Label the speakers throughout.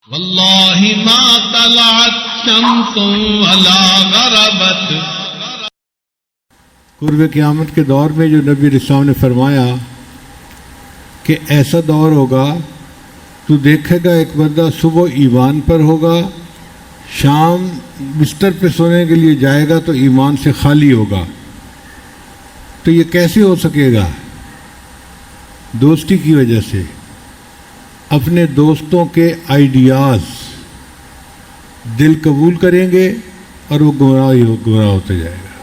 Speaker 1: واللہ ما طلعت شمس ولا غربت.
Speaker 2: قرب قیامت کے دور میں جو نبی علیہ السلام نے فرمایا کہ ایسا دور ہوگا تو دیکھے گا ایک بندہ صبح ایمان پر ہوگا، شام بستر پہ سونے کے لیے جائے گا تو ایمان سے خالی ہوگا. تو یہ کیسے ہو سکے گا؟ دوستی کی وجہ سے. اپنے دوستوں کے آئیڈیاز دل قبول کریں گے اور وہ گمراہ ہوتا جائے گا.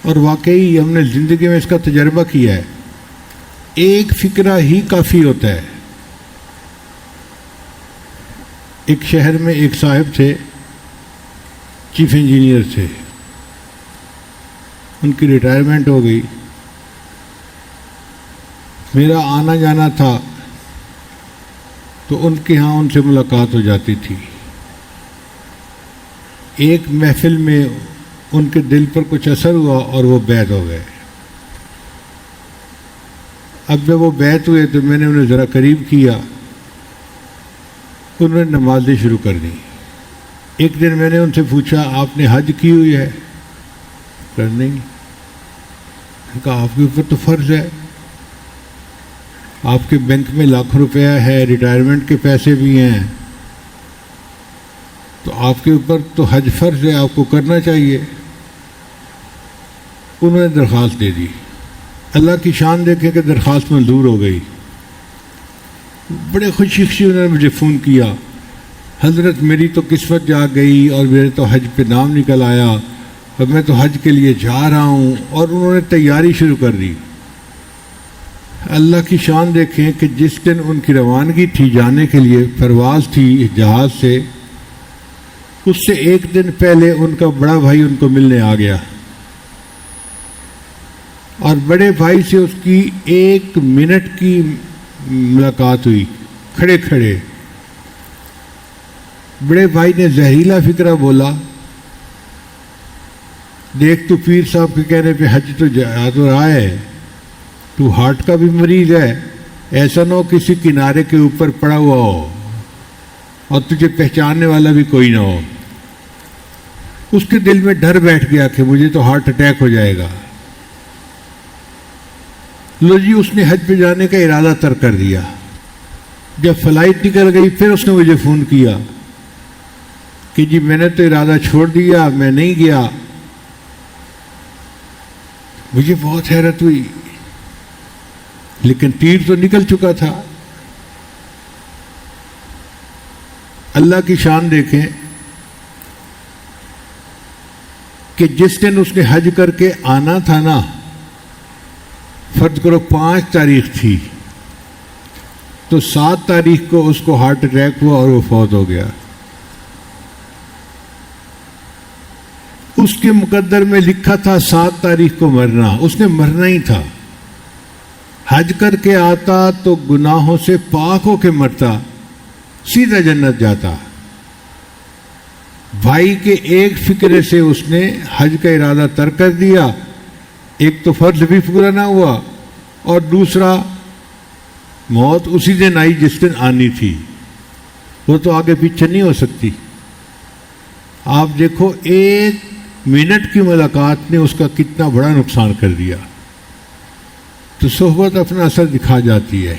Speaker 2: اور واقعی ہم نے زندگی میں اس کا تجربہ کیا ہے. ایک فکرہ ہی کافی ہوتا ہے. ایک شہر میں ایک صاحب تھے، چیف انجینئر تھے، ان کی ریٹائرمنٹ ہو گئی. میرا آنا جانا تھا تو ان کے ہاں ان سے ملاقات ہو جاتی تھی. ایک محفل میں ان کے دل پر کچھ اثر ہوا اور وہ بیعت ہو گئے. اب جب وہ بیعت ہوئے تو میں نے انہیں ذرا قریب کیا، انہوں نے نمازیں شروع کر دی. ایک دن میں نے ان سے پوچھا آپ نے حج کی ہوئی ہے؟ نہیں. کہا آپ کے اوپر تو فرض ہے، آپ کے بینک میں لاکھ روپیہ ہے، ریٹائرمنٹ کے پیسے بھی ہیں، تو آپ کے اوپر تو حج فرض ہے، آپ کو کرنا چاہیے. انہوں نے درخواست دے دی. اللہ کی شان دیکھیں کہ درخواست منظور ہو گئی. بڑے خوشی انہوں نے مجھے فون کیا، حضرت میری تو قسمت جاگ گئی اور میرے تو حج پہ نام نکل آیا اور میں تو حج کے لیے جا رہا ہوں. اور انہوں نے تیاری شروع کر دی. اللہ کی شان دیکھیں کہ جس دن ان کی روانگی تھی جانے کے لیے، پرواز تھی جہاز سے، اس سے ایک دن پہلے ان کا بڑا بھائی ان کو ملنے آ گیا اور بڑے بھائی سے اس کی 1 منٹ کی ملاقات ہوئی کھڑے کھڑے. بڑے بھائی نے زہریلا فکرہ بولا، دیکھ تو پیر صاحب کے کہنے پہ حج تو جا تو رہا ہے، تو ہارٹ کا بھی مریض ہے، ایسا نہ ہو کسی کنارے کے اوپر پڑا ہوا ہو اور تجھے پہچاننے والا بھی کوئی نہ ہو. اس کے دل میں ڈر بیٹھ گیا کہ مجھے تو ہارٹ اٹیک ہو جائے گا. لو جی، اس نے حج پہ جانے کا ارادہ ترک کر دیا. جب فلائٹ نکل گئی پھر اس نے مجھے فون کیا کہ جی میں نے تو ارادہ چھوڑ دیا، میں نہیں گیا. مجھے بہت حیرت ہوئی، لیکن تیر تو نکل چکا تھا. اللہ کی شان دیکھیں کہ جس دن اس نے حج کر کے آنا تھا نا، فرض کرو 5 تاریخ تھی، تو 7 تاریخ کو اس کو ہارٹ اٹیک ہوا اور وہ فوت ہو گیا. اس کے مقدر میں لکھا تھا 7 تاریخ کو مرنا، اس نے مرنا ہی تھا. حج کر کے آتا تو گناہوں سے پاک ہو کے مرتا، سیدھا جنت جاتا. بھائی کے ایک فکرے سے اس نے حج کا ارادہ ترک کر دیا. ایک تو فرض بھی پورا نہ ہوا اور دوسرا موت اسی دن آئی جس دن آنی تھی. وہ تو آگے پیچھے نہیں ہو سکتی. آپ دیکھو 1 منٹ کی ملاقات نے اس کا کتنا بڑا نقصان کر دیا. تو صحبت اپنا اثر دکھا جاتی ہے.